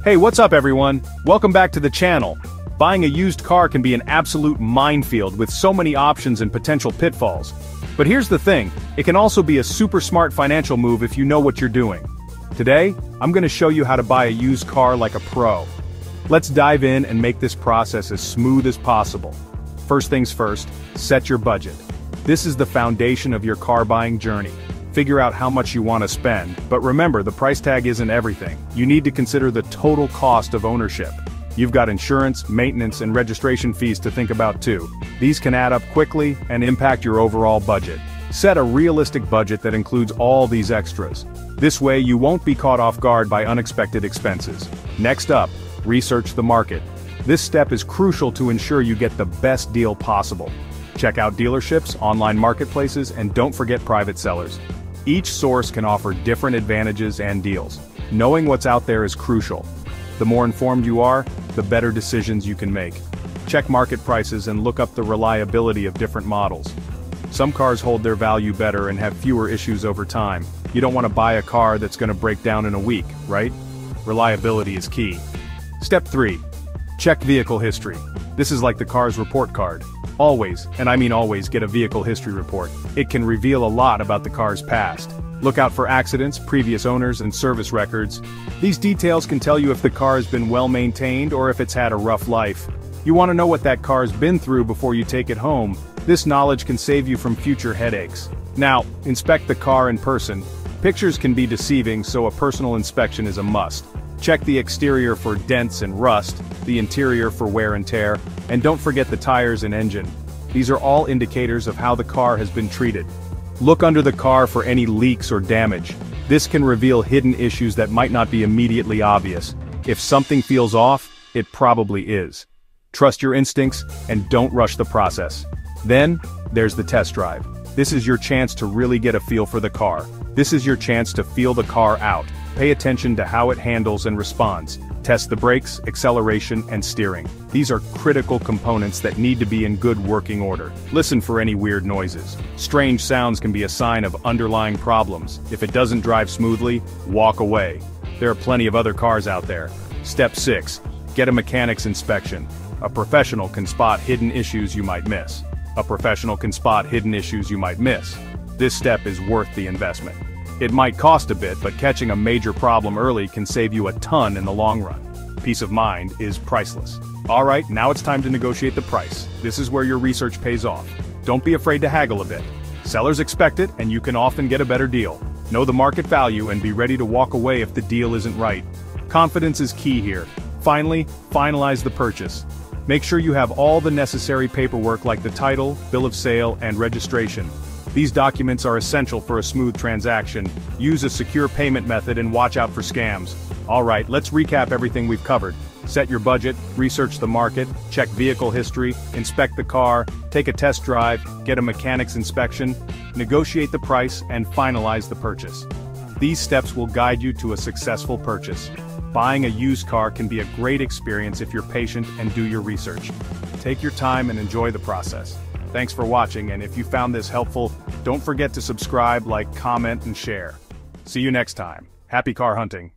Hey, what's up everyone? Welcome back to the channel. Buying a used car can be an absolute minefield with so many options and potential pitfalls. But here's the thing, it can also be a super smart financial move if you know what you're doing. Today, I'm going to show you how to buy a used car like a pro. Let's dive in and make this process as smooth as possible. First things first, set your budget. This is the foundation of your car buying journey. Figure out how much you want to spend, but remember, the price tag isn't everything. You need to consider the total cost of ownership. You've got insurance, maintenance, and registration fees to think about too. These can add up quickly and impact your overall budget. Set a realistic budget that includes all these extras. This way you won't be caught off guard by unexpected expenses. Next up, research the market. This step is crucial to ensure you get the best deal possible. Check out dealerships, online marketplaces, and don't forget private sellers. Each source can offer different advantages and deals. Knowing what's out there is crucial. The more informed you are, the better decisions you can make. Check market prices and look up the reliability of different models. Some cars hold their value better and have fewer issues over time. You don't want to buy a car that's going to break down in a week, right? Reliability is key. Step 3. Check vehicle history. This is like the car's report card. Always, and I mean always, get a vehicle history report. It can reveal a lot about the car's past. Look out for accidents, previous owners, and service records. These details can tell you if the car has been well maintained or if it's had a rough life. You want to know what that car's been through before you take it home. This knowledge can save you from future headaches. Now, inspect the car in person. Pictures can be deceiving, so a personal inspection is a must. Check the exterior for dents and rust, the interior for wear and tear, and don't forget the tires and engine. These are all indicators of how the car has been treated. Look under the car for any leaks or damage. This can reveal hidden issues that might not be immediately obvious. If something feels off, it probably is. Trust your instincts and don't rush the process. Then, there's the test drive. This is your chance to really get a feel for the car. This is your chance to feel the car out. Pay attention to how it handles and responds. Test the brakes, acceleration, and steering. These are critical components that need to be in good working order. Listen for any weird noises. Strange sounds can be a sign of underlying problems. If it doesn't drive smoothly, walk away. There are plenty of other cars out there. Step 6. Get a mechanic's inspection. A professional can spot hidden issues you might miss. This step is worth the investment. It might cost a bit, but catching a major problem early can save you a ton in the long run. Peace of mind is priceless. Alright, now it's time to negotiate the price. This is where your research pays off. Don't be afraid to haggle a bit. Sellers expect it, and you can often get a better deal. Know the market value and be ready to walk away if the deal isn't right. Confidence is key here. Finally, finalize the purchase. Make sure you have all the necessary paperwork like the title, bill of sale, and registration. These documents are essential for a smooth transaction. Use a secure payment method and watch out for scams. Alright, let's recap everything we've covered. Set your budget, research the market, check vehicle history, inspect the car, take a test drive, get a mechanic's inspection, negotiate the price, and finalize the purchase. These steps will guide you to a successful purchase. Buying a used car can be a great experience if you're patient and do your research. Take your time and enjoy the process. Thanks for watching, and if you found this helpful, don't forget to subscribe, like, comment, and share. See you next time. Happy car hunting.